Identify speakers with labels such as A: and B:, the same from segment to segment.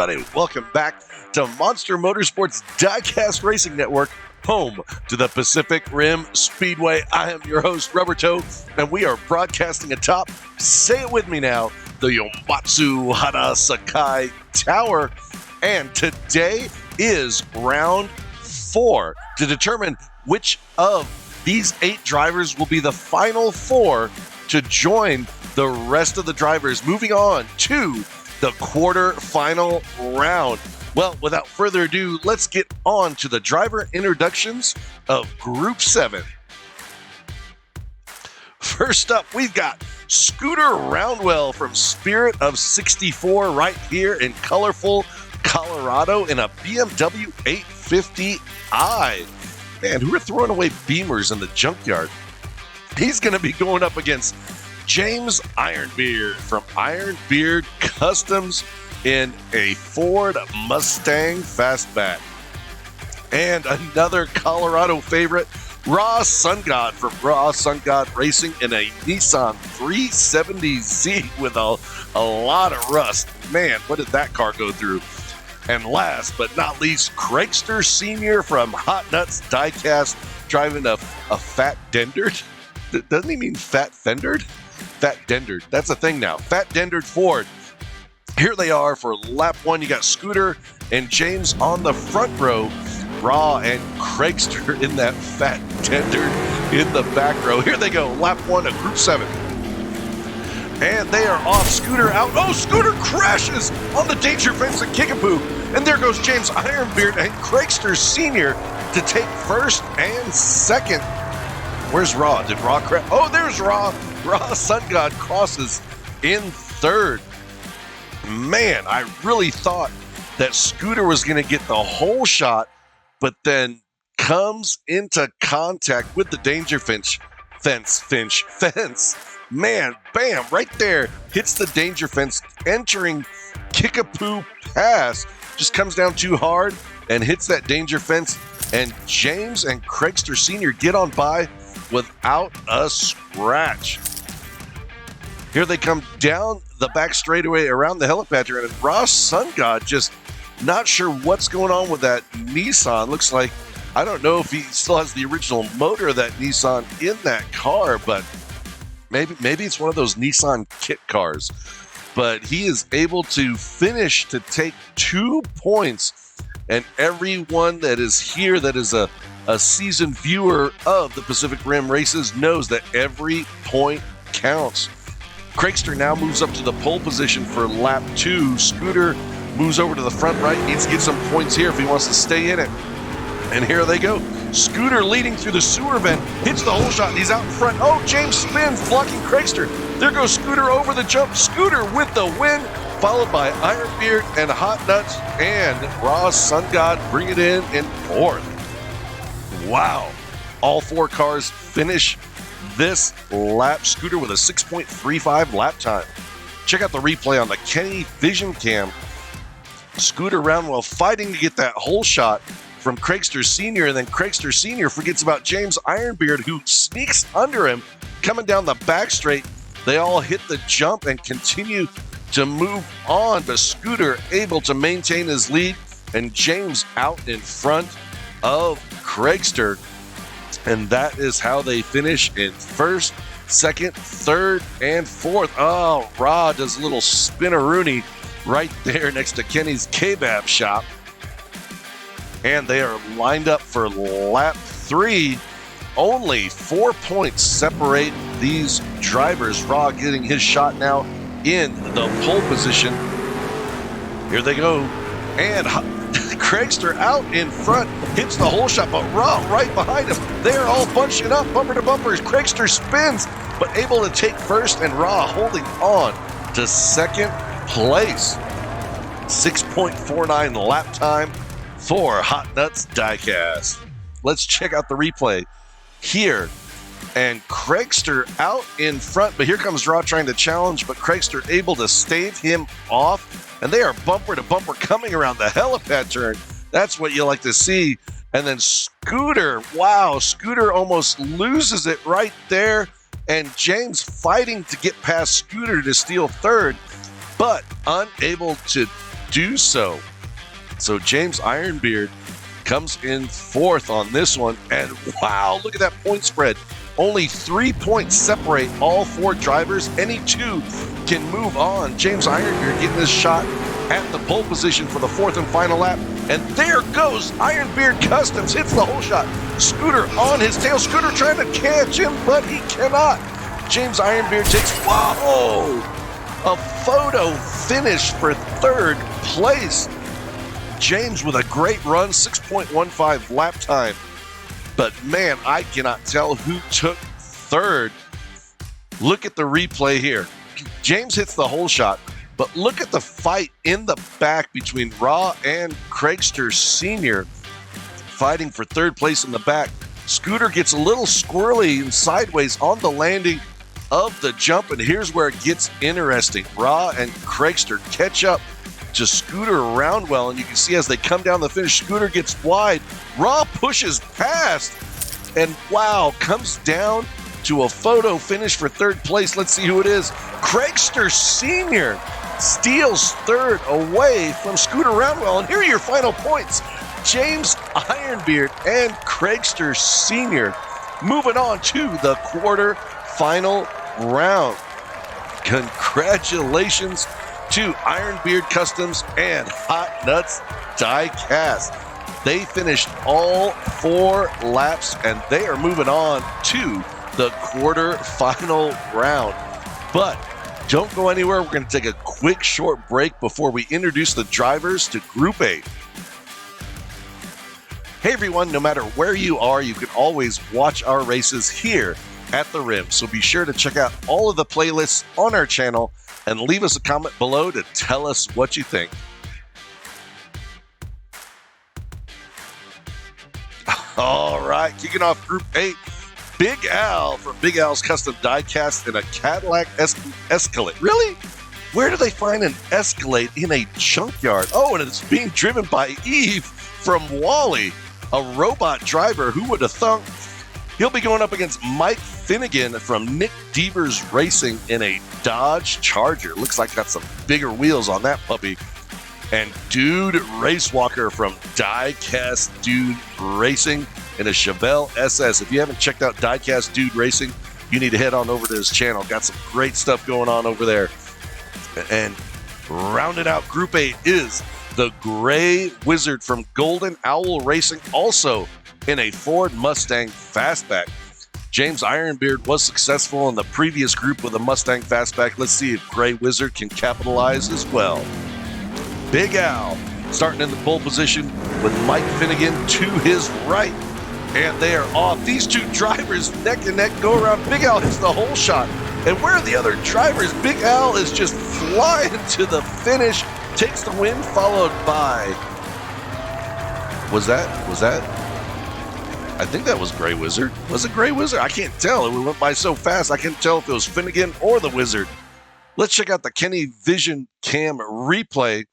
A: everybody. Welcome back to Monster Motorsports Diecast Racing Network, home to the Pacific Rim Speedway. I am your host, Rubber Toe, and we are broadcasting atop, say it with me now, the Yomatsu Hara Sakai Tower. And today is round 4 to determine which of these 8 drivers will be the final 4 to join the rest of the drivers, moving on to the quarter-final round. Well, without further ado, let's get on to the driver introductions of Group 7. First up, we've got Scooter Roundwell from Spirit of 64 right here in colorful Colorado in a BMW 850i. Man, who are throwing away Beamers in the junkyard? He's going to be going up against James Ironbeard from Ironbeard Customs in a Ford Mustang Fastback. And another Colorado favorite, Raw Sun God from Raw Sun God Racing in a Nissan 370Z with a lot of rust. Man, what did that car go through? And last but not least, Craigster Sr. from Hot Nuts Diecast driving a Fat Dendered. Doesn't he mean Fat Fendered? Fat Dendered. That's a thing now. Fat Dendered Ford. Here they are for lap 1. You got Scooter and James on the front row. Raw and Craigster in that Fat Dendered in the back row. Here they go. Lap 1 of Group 7. And they are off. Scooter out. Oh, Scooter crashes on the danger fence at Kickapoo. And there goes James Ironbeard and Craigster Sr. to take first and second. Where's Raw? Did Raw crash? Oh, there's Raw. Raw Sun God crosses in third. Man, I really thought that Scooter was going to get the whole shot, but then comes into contact with the danger fence. Man, bam, right there, hits the danger fence, entering Kickapoo Pass. Just comes down too hard and hits that danger fence, and James and Craigster Sr. get on by without a scratch. Here they come down the back straightaway around the helipad, and Ross Sun God just not sure what's going on with that Nissan. Looks like, I don't know if he still has the original motor of that Nissan in that car, but maybe it's one of those Nissan kit cars. But he is able to finish to take 2 points, and everyone that is here that is a seasoned viewer of the Pacific Rim races knows that every point counts. Craigster now moves up to the pole position for lap 2. Scooter moves over to the front right. Needs to get some points here if he wants to stay in it. And here they go. Scooter leading through the sewer vent, hits the hole shot, and he's out in front. Oh, James spins, blocking Craigster. There goes Scooter over the jump. Scooter with the win, followed by Ironbeard and Hot Nuts, and Raw Sun God bring it in 4th. Wow. All 4 cars finish this lap. Scooter with a 6.35 lap time. Check out the replay on the Kenny Vision Cam. Scooter Roundwell fighting to get that hole shot from Craigster Sr., and then Craigster Sr. forgets about James Ironbeard, who sneaks under him, coming down the back straight. They all hit the jump and continue to move on, but Scooter able to maintain his lead, and James out in front of Craigster. And that is how they finish in 1st, 2nd, 3rd, and 4th. Oh, Raw does a little spinneroonie right there next to Kenny's kebab shop. And they are lined up for lap 3. Only 4 points separate these drivers. Raw getting his shot now in the pole position. Here they go. And Craigster out in front, hits the hole shot, but Raw right behind him. They're all bunching up, bumper to bumper. Craigster spins, but able to take first, and Raw holding on to 2nd place. 6.49 lap time for Hot Nuts Diecast. Let's check out the replay here. And Craigster out in front, but here comes Raw trying to challenge, but Craigster able to stave him off. And they are bumper to bumper coming around the helipad turn. That's what you like to see. And then Scooter, wow, Scooter almost loses it right there. And James fighting to get past Scooter to steal 3rd, but unable to do so. So James Ironbeard comes in fourth on this one. And wow, look at that point spread. Only 3 points separate all 4 drivers. Any 2 can move on. James Ironbeard getting this shot at the pole position for the 4th and final lap. And there goes Ironbeard Customs, hits the whole shot. Scooter on his tail. Scooter trying to catch him, but he cannot. James Ironbeard takes, whoa, a photo finish for 3rd place. James with a great run, 6.15 lap time. But man, I cannot tell who took 3rd. Look at the replay here. James hits the whole shot, but look at the fight in the back between Raw and Craigster Sr. fighting for 3rd place in the back. Scooter gets a little squirrely and sideways on the landing of the jump, and here's where it gets interesting. Raw and Craigster catch up to Scooter around well, and you can see as they come down the finish, Scooter gets wide. Raw pushes past, and wow, comes down to a photo finish for 3rd place. Let's see who it is. Craigster Sr. steals 3rd away from Scooter Roundwell, and here are your final points. James Ironbeard and Craigster Sr. moving on to the quarter-final round. Congratulations to Ironbeard Customs and Hot Nuts Diecast. They finished all 4 laps, and they are moving on to the quarter-final round. But don't go anywhere. We're going to take a quick short break before we introduce the drivers to Group 8. Hey everyone, no matter where you are, you can always watch our races here at the Rim. So be sure to check out all of the playlists on our channel and leave us a comment below to tell us what you think. All right, kicking off Group 8, Big Al from Big Al's Custom Diecast in a Cadillac Escalade. Really? Where do they find an Escalade in a junkyard? Oh, and it's being driven by Eve from Wally, a robot driver. Who would have thunk? He'll be going up against Mike Finnegan from Nick Devers Racing in a Dodge Charger. Looks like got some bigger wheels on that puppy. And Dude Racewalker from Diecast Dude Racing in a Chevelle SS. If you haven't checked out Diecast Dude Racing, you need to head on over to his channel. Got some great stuff going on over there. And rounded out Group 8 is the Gray Wizard from Golden Owl Racing, also in a Ford Mustang Fastback. James Ironbeard was successful in the previous group with a Mustang Fastback. Let's see if Gray Wizard can capitalize as well. Big Al starting in the pole position with Mike Finnegan to his right. And they are off. These 2 drivers neck and neck go around. Big Al hits the whole shot. And where are the other drivers? Big Al is just flying to the finish. Takes the win, followed by... Was that? I think that was Gray Wizard. Was it Gray Wizard? I can't tell. It went by so fast, I can't tell if it was Finnegan or the Wizard. Let's check out the Kenny Vision Cam replay.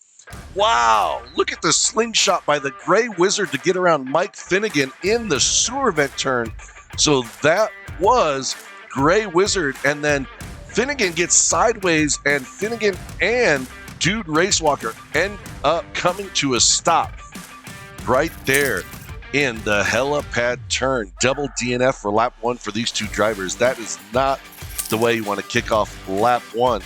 A: Wow, look at the slingshot by the Gray Wizard to get around Mike Finnegan in the sewer vent turn. So that was Gray Wizard, and then Finnegan gets sideways, and Finnegan and Dude Racewalker end up coming to a stop right there in the helipad turn. Double DNF for lap 1 for these 2 drivers. That is not the way you want to kick off lap 1.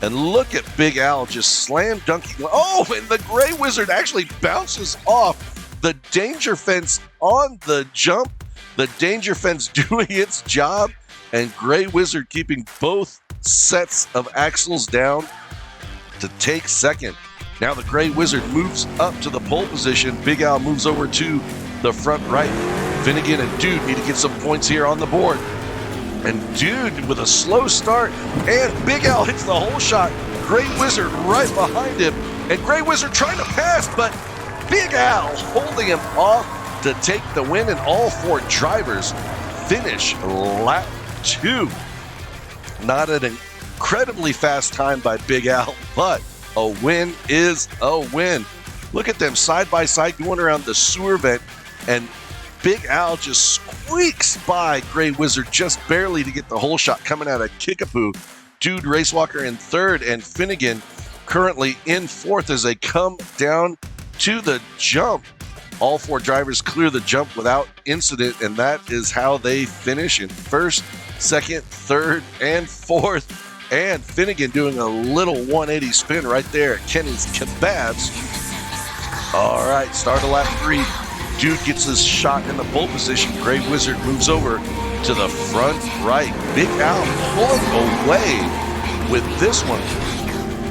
A: And look at Big Al just slam dunking. Oh, and the Gray Wizard actually bounces off the danger fence on the jump. The danger fence doing its job, and Gray Wizard keeping both sets of axles down to take 2nd. Now the Gray Wizard moves up to the pole position. Big Al moves over to the front right. Finnegan and Dude need to get some points here on the board. And Dude with a slow start, and Big Al hits the whole shot. Gray Wizard right behind him, and Gray Wizard trying to pass, but Big Al holding him off to take the win, and all 4 drivers finish lap 2. Not an incredibly fast time by Big Al, but a win is a win. Look at them side by side going around the sewer vent, and Big Al just squeaks by Gray Wizard just barely to get the whole shot coming out of Kickapoo. Dude Racewalker in 3rd, and Finnegan currently in fourth as they come down to the jump. All 4 drivers clear the jump without incident, and that is how they finish in first, second, third, and fourth. And Finnegan doing a little 180 spin right there at Kenny's Kebabs. All right, start of lap 3. Dude gets his shot in the pole position. Gray Wizard moves over to the front right. Big Al pulling away with this one.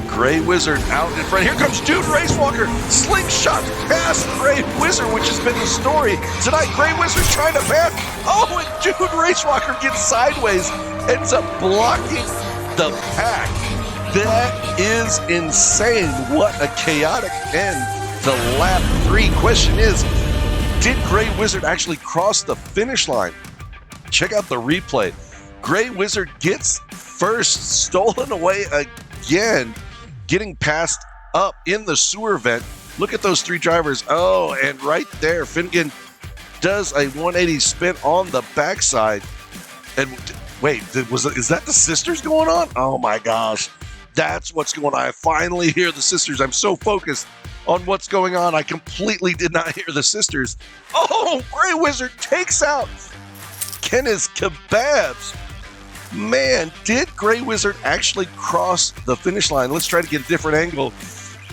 A: Gray Wizard out in front. Here comes Dude Racewalker. Slingshot past Gray Wizard, which has been the story tonight. Gray Wizard trying to pass. Oh, and Dude Racewalker gets sideways. Ends up blocking the pack. That is insane. What a chaotic end to lap 3. Question is, did Gray Wizard actually cross the finish line? Check out the replay. Gray Wizard gets first, stolen away again, getting passed up in the sewer vent. Look at those 3 drivers. Oh, and right there, Finnegan does a 180 spin on the backside. And wait, is that the sisters going on? Oh my gosh, that's what's going on. I finally hear the sisters. I'm so focused on what's going on, I completely did not hear the sisters. Oh, Gray Wizard takes out Kenny's Kebabs. Man, did Gray Wizard actually cross the finish line? Let's try to get a different angle.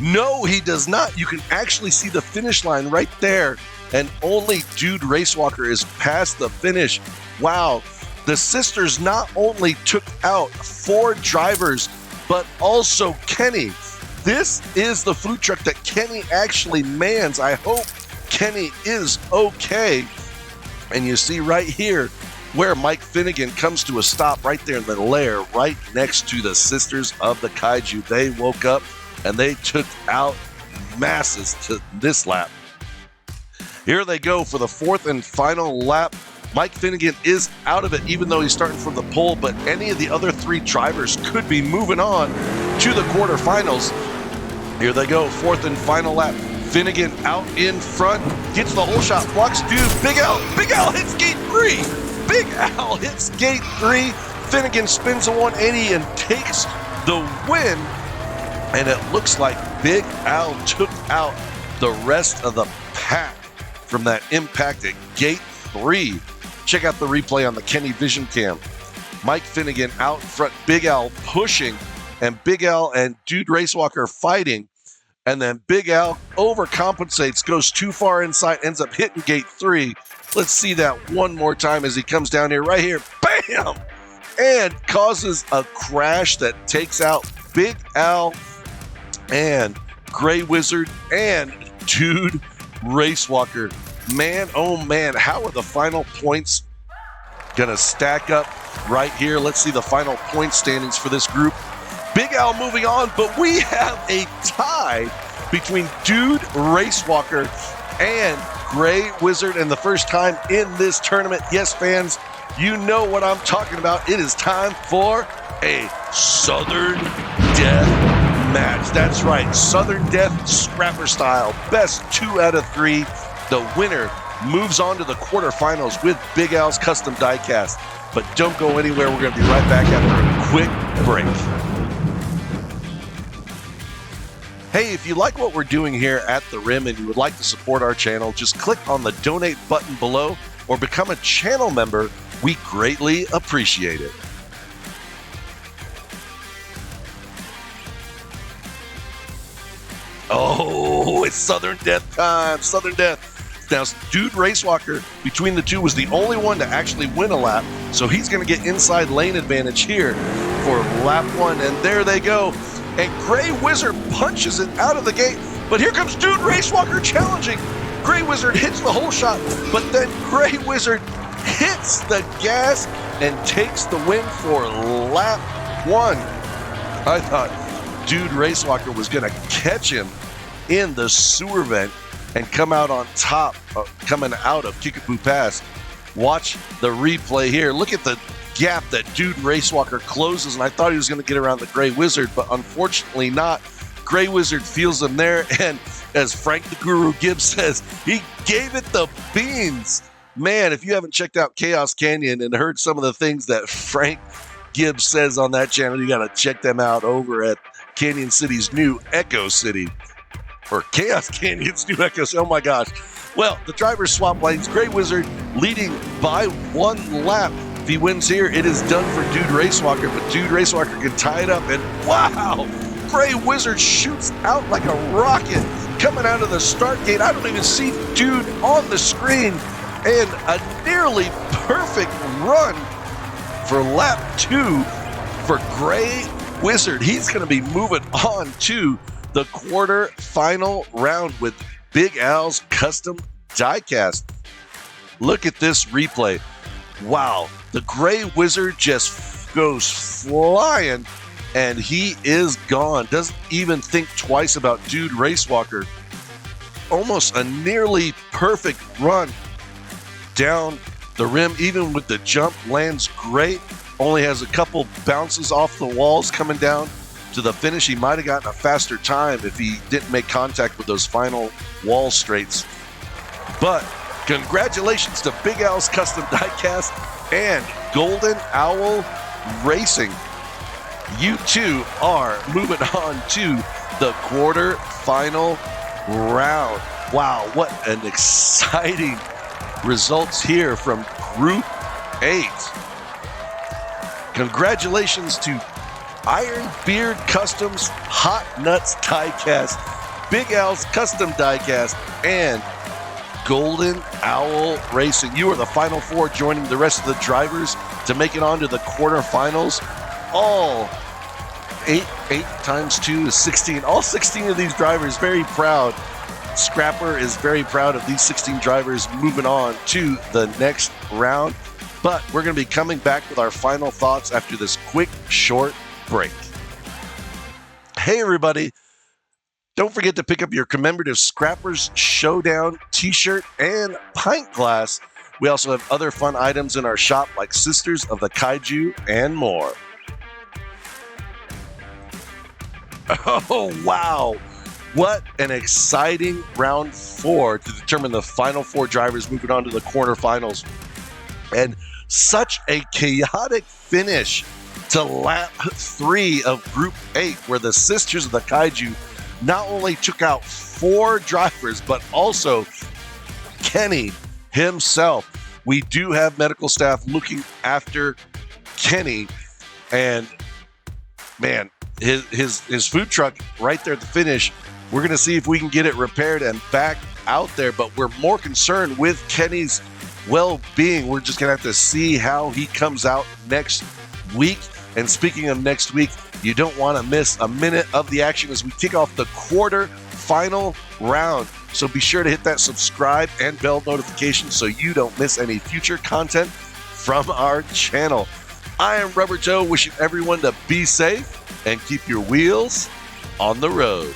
A: No, he does not. You can actually see the finish line right there, and only Dude Racewalker is past the finish. Wow. The sisters not only took out 4 drivers, but also Kenny. This is the food truck that Kenny actually mans. I hope Kenny is okay. And you see right here where Mike Finnegan comes to a stop right there in the lair, right next to the Sisters of the Kaiju. They woke up and they took out masses to this lap. Here they go for the 4th and final lap. Mike Finnegan is out of it, even though he's starting from the pole, but any of the other 3 drivers could be moving on to the quarterfinals. Here they go, 4th and final lap. Finnegan out in front, gets the whole shot, blocks Dude. Big Al hits gate 3. Big Al hits gate 3. Finnegan spins a 180 and takes the win. And it looks like Big Al took out the rest of the pack from that impact at gate 3. Check out the replay on the Kenny Vision Cam. Mike Finnegan out in front, Big Al pushing, and Big Al and Dude Racewalker fighting. And then Big Al overcompensates, goes too far inside, ends up hitting gate 3. Let's see that one more time as he comes down here, right here, bam! And causes a crash that takes out Big Al and Gray Wizard and Dude Racewalker. Man, oh man, how are the final points gonna stack up right here? Let's see the final point standings for this group. Big Al moving on, but we have a tie between Dude Racewalker and Gray Wizard, and the first time in this tournament. Yes, fans, you know what I'm talking about. It is time for a Southern Death match. That's right, Southern Death Scrapper style. Best 2 out of 3. The winner moves on to the quarterfinals with Big Al's Custom Diecast. But don't go anywhere. We're going to be right back after a quick break. Hey, if you like what we're doing here at The Rim and you would like to support our channel, just click on the donate button below or become a channel member. We greatly appreciate it. Oh, it's Southern Death time. Southern Death. Now, Dude Racewalker, between the 2, was the only one to actually win a lap, so he's going to get inside lane advantage here for lap 1, and there they go. And Gray Wizard punches it out of the gate, but here comes Dude Racewalker challenging. Gray Wizard hits the whole shot, but then Gray Wizard hits the gas and takes the win for lap 1. I thought Dude Racewalker was going to catch him in the sewer vent and come out on top, coming out of Kickapoo Pass. Watch the replay here. Look at the gap that Dude Racewalker closes, and I thought he was going to get around the Gray Wizard, but unfortunately not. Gray Wizard feels him there, and as Frank the Guru Gibbs says, he gave it the beans. Man, if you haven't checked out Chaos Canyon and heard some of the things that Frank Gibbs says on that channel, you got to check them out over at Canyon City's new Echo City. Or Chaos Canyon's new Echo City. Oh my gosh. Well, the drivers swap lanes. Gray Wizard leading by 1 lap. If he wins here, it is done for Dude Racewalker, but Dude Racewalker can tie it up, and wow! Gray Wizard shoots out like a rocket coming out of the start gate. I don't even see Dude on the screen, and a nearly perfect run for lap 2 for Gray Wizard. He's going to be moving on to the quarter-final round with Big Al's Custom Diecast. Look at this replay. Wow, the Gray Wizard just goes flying, and he is gone. Doesn't even think twice about Dude Racewalker. Almost a nearly perfect run down the rim, even with the jump, lands great. Only has a couple bounces off the walls coming down to the finish. He might have gotten a faster time if he didn't make contact with those final wall straights. But congratulations to Big Al's Custom Diecast and Golden Owl Racing. You two are moving on to the quarter-final round. Wow, what an exciting results here from Group 8. Congratulations to Iron Beard Customs, Hot Nuts Diecast, Big Al's Custom Diecast, and Golden Owl Racing. You are the final 4, joining the rest of the drivers to make it on to the quarterfinals. All 8 times 2 is 16. All 16 of these drivers very proud. Scrapper is very proud of these 16 drivers moving on to the next round. But we're going to be coming back with our final thoughts after this quick, short break. Hey, everybody. Don't forget to pick up your commemorative Scrappers Showdown t-shirt and pint glass. We also have other fun items in our shop like Sisters of the Kaiju and more. Oh, wow. What an exciting round 4 to determine the final 4 drivers moving on to the quarterfinals. And such a chaotic finish to lap 3 of Group 8, where the Sisters of the Kaiju not only took out 4 drivers, but also Kenny himself. We do have medical staff looking after Kenny, and man, his food truck right there at the finish, we're going to see if we can get it repaired and back out there, but we're more concerned with Kenny's well-being. We're just going to have to see how he comes out next week. And speaking of next week, you don't want to miss a minute of the action as we kick off the quarter-final round. So be sure to hit that subscribe and bell notification so you don't miss any future content from our channel. I am Rubber Joe, wishing everyone to be safe and keep your wheels on the road.